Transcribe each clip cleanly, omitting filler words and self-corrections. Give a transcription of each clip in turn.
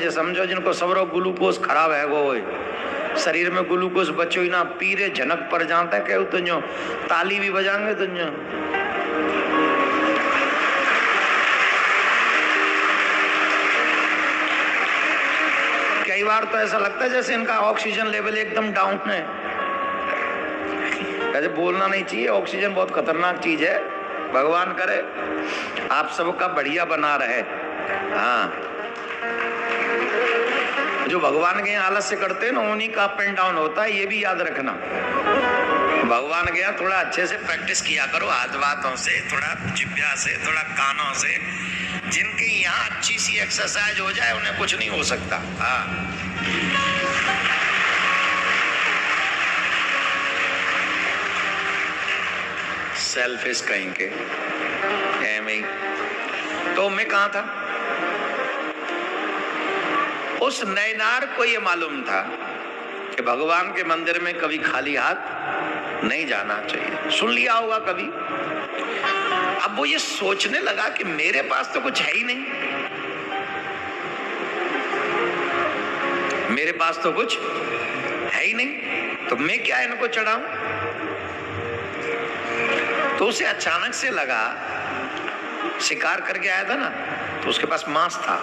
जे समझो जिनको सबरो ग्लूकोज खराब है वो शरीर में ग्लूकोज बचो ही ना, पीरे झनक पर जाता है कहू तुझो ताली भी बजाएंगे तुझो। कई बार तो ऐसा लगता है जैसे इनका ऑक्सीजन लेवल एकदम डाउन है। ऐसे बोलना नहीं चाहिए, ऑक्सीजन बहुत खतरनाक चीज है। भगवान करे आप सबका बढ़िया बना रहे। हाँ, जो भगवान के यहाँ आलस्य करते हैं ना उन्हीं का अप एंड डाउन होता है, ये भी याद रखना। भगवान के यहाँ थोड़ा अच्छे से प्रैक्टिस किया करो, हाथ बातों से, थोड़ा जिब्या से, थोड़ा कानों से। जिनके यहाँ अच्छी सी एक्सरसाइज हो जाए उन्हें कुछ नहीं हो सकता। हाँ, सेल्फिश कहीं के तो मैं कहा था, उस नैनार को ये मालूम था कि भगवान के मंदिर में कभी खाली हाथ नहीं जाना चाहिए। सुन लिया होगा कभी। अब वो ये सोचने लगा कि मेरे पास तो कुछ है ही नहीं, मेरे पास तो कुछ है ही नहीं, तो मैं क्या इनको चढ़ाऊं। तो उसे अचानक से लगा, शिकार करके आया था ना तो उसके पास मांस था,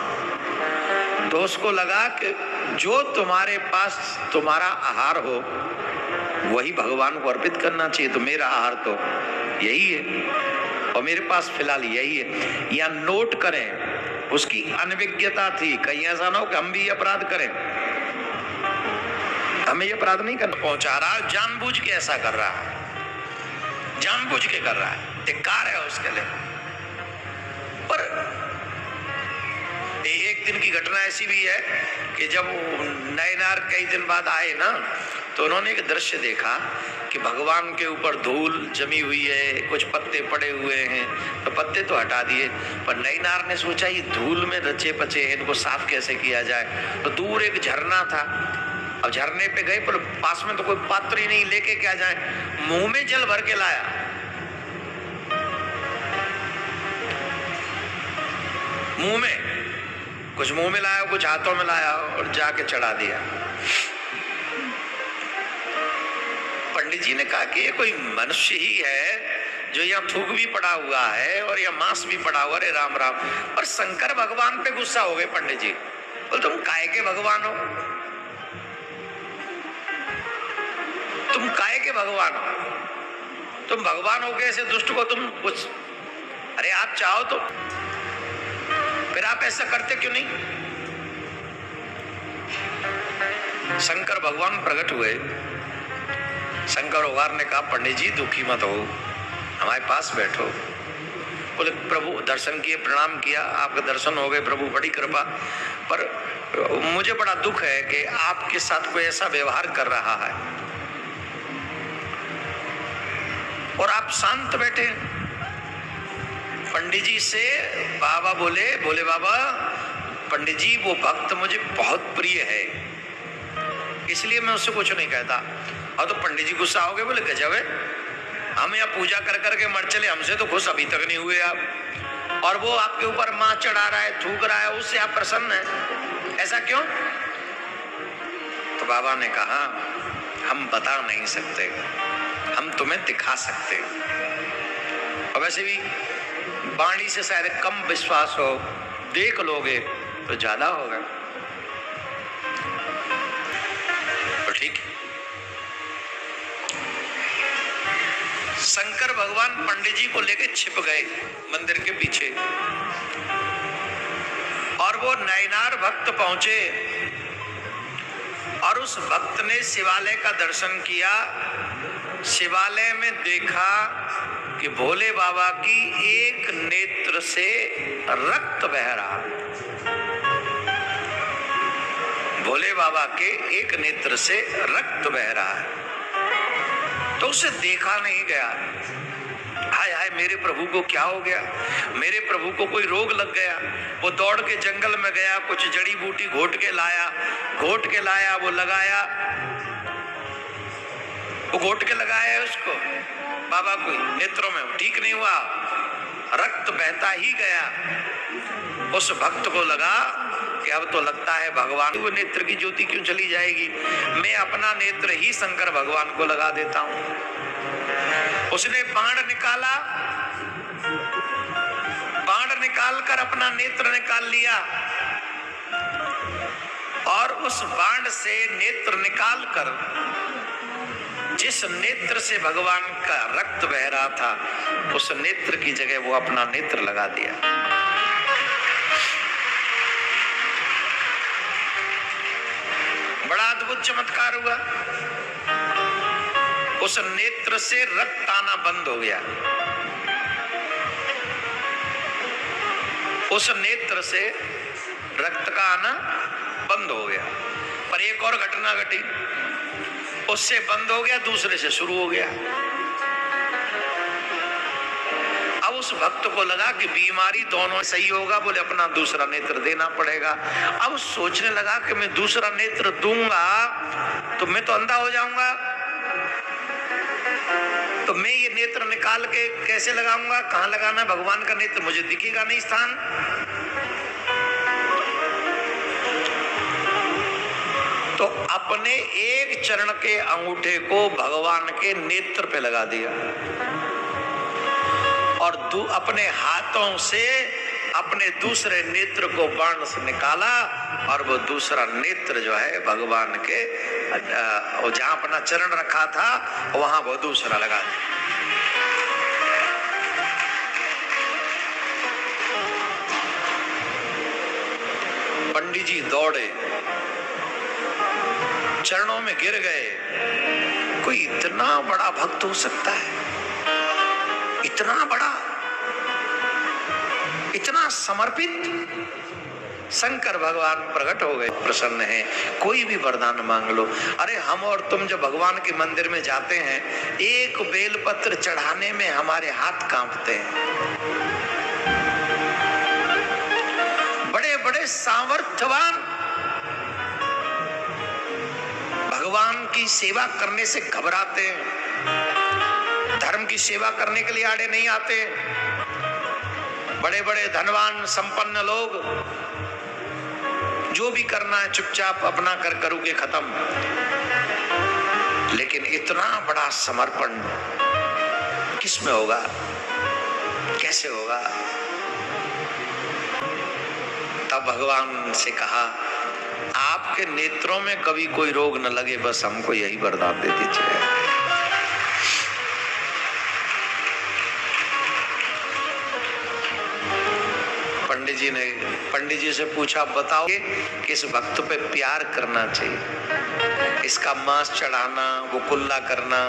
तो उसको लगा कि जो तुम्हारे पास तुम्हारा आहार हो वही भगवान को अर्पित करना चाहिए। तो मेरा आहार तो यही है और मेरे पास फिलहाल यही है। या नोट करें, उसकी अनभिज्ञता थी। कहीं ऐसा ना हो कि हम भी अपराध करें, हमें ये अपराध नहीं करना। पहुंचा रहा, जानबूझ के ऐसा कर रहा है, जानबूझ के कर रहा है, धिक्कार है उसके लिए। पर एक दिन की घटना ऐसी भी है कि जब नैनार कई दिन बाद आए ना तो उन्होंने एक दृश्य देखा कि भगवान के ऊपर धूल जमी हुई है, कुछ पत्ते पड़े हुए हैं, तो पत्ते तो हटा दिए, पर नैनार ने सोचा ये धूल में रचे पचे हैं, इनको साफ कैसे किया जाए। तो दूर एक झरना था, अब झरने पे गए पर पास में तो कोई पात्र ही नहीं, लेके क्या जाए। मुंह में जल भर के लाया, मुंह में कुछ मुंह में लाया, कुछ हाथों में लाया और जाके चढ़ा दिया। पंडित जी ने कहा कि ये कोई मनुष्य ही है जो यहाँ थूक भी पड़ा हुआ है और यहाँ मांस भी पड़ा हुआ। अरे राम राम। पर शंकर भगवान पे गुस्सा हो गए पंडित जी, बोले तुम काहे के भगवान हो, तुम काहे के भगवान हो, तुम भगवान हो कैसे दुष्ट को तुम कुछ। अरे आप चाहो तो फिर आप ऐसा करते क्यों नहीं। शंकर भगवान प्रकट हुए। शंकर भगवान ने कहा पंडित जी दुखी मत हो, हमारे पास बैठो। बोले प्रभु, दर्शन किए, प्रणाम किया, आपका दर्शन हो गए प्रभु, बड़ी कृपा, पर मुझे बड़ा दुख है कि आपके साथ कोई ऐसा व्यवहार कर रहा है और आप शांत बैठे। पंडित जी से बाबा बोले बाबा पंडित जी वो भक्त मुझे बहुत प्रिय है, इसलिए मैं उससे कुछ नहीं कहता। और तो पंडित जी गुस्सा हो गए, बोले गजब है, हम यहाँ पूजा कर करके मर चले, हमसे तो खुश अभी तक नहीं हुए आप, और वो आपके ऊपर मां चढ़ा रहा है, थूक रहा है, उससे आप प्रसन्न हैं, ऐसा क्यों। तो बाबा ने कहा हम बता नहीं सकते, हम तुम्हें दिखा सकते। और वैसे भी वाणी से शायद कम विश्वास हो, देख लोगे तो ज्यादा होगा। तो ठीक, शंकर भगवान पंडित जी को लेके छिप गए मंदिर के पीछे, और वो नैनार भक्त पहुंचे और उस भक्त ने शिवालय का दर्शन किया। शिवालय में देखा कि भोले बाबा की एक नेत्र से रक्त बह रहा, भोले बाबा के एक नेत्र से रक्त बह रहा है। तो उसे देखा नहीं गया। हाय हाय मेरे प्रभु को क्या हो गया, मेरे प्रभु को कोई रोग लग गया। वो दौड़ के जंगल में गया, कुछ जड़ी बूटी घोट के लाया, वो लगाया, वो घोट के लगाया है उसको बाबा को नेत्रों में, ठीक नहीं हुआ। रक्त बहता ही गया। उस भक्त को लगा कि अब तो लगता है भगवान वो नेत्र की ज्योति क्यों चली जाएगी, मैं अपना नेत्र ही शंकर भगवान को लगा देता हूं। उसने बाण निकाला, बाण निकालकर अपना नेत्र निकाल लिया और उस बाण से नेत्र निकालकर जिस नेत्र से भगवान का रक्त बह रहा था उस नेत्र की जगह वो अपना नेत्र लगा दिया। बड़ा अद्भुत चमत्कार हुआ। उस नेत्र से रक्त आना बंद हो गया, उस नेत्र से रक्त का आना बंद हो गया। पर एक और घटना घटी, उससे बंद हो गया, दूसरे से शुरू हो गया। अब उस भक्त को लगा कि बीमारी दोनों सही होगा, बोले अपना दूसरा नेत्र देना पड़ेगा। अब सोचने लगा कि मैं दूसरा नेत्र दूंगा तो मैं तो अंधा हो जाऊंगा, तो मैं ये नेत्र निकाल के कैसे लगाऊंगा, कहां लगाना, भगवान का नेत्र मुझे दिखेगा नहीं स्थान। तो अपने एक चरण के अंगूठे को भगवान के नेत्र पे लगा दिया और अपने हाथों से अपने दूसरे नेत्र को बाण से निकाला और वो दूसरा नेत्र जो है भगवान के जहां अपना चरण रखा था वहां वो दूसरा लगा दिया। पंडित जी दौड़े, चरणों में गिर गए। कोई इतना बड़ा भक्त हो सकता है, इतना बड़ा, इतना समर्पित। शंकर भगवान प्रकट हो गए, प्रसन्न हैं, कोई भी वरदान मांग लो। अरे हम और तुम जब भगवान के मंदिर में जाते हैं, एक बेलपत्र चढ़ाने में हमारे हाथ कांपते हैं। बड़े बड़े सामर्थ्यवान भगवान की सेवा करने से घबराते हैं, धर्म की सेवा करने के लिए आड़े नहीं आते। बड़े बड़े धनवान संपन्न लोग जो भी करना है चुपचाप अपना कर करोगे खत्म, लेकिन इतना बड़ा समर्पण किस में होगा, कैसे होगा? तब भगवान से कहा, आपके नेत्रों में कभी कोई रोग न लगे, बस हमको यही वरदान दे दीजिए। पंडित जी से पूछा, बताओ कि इस भक्त पे प्यार करना चाहिए, इसका मांस चढ़ाना, वो कुल्ला करना,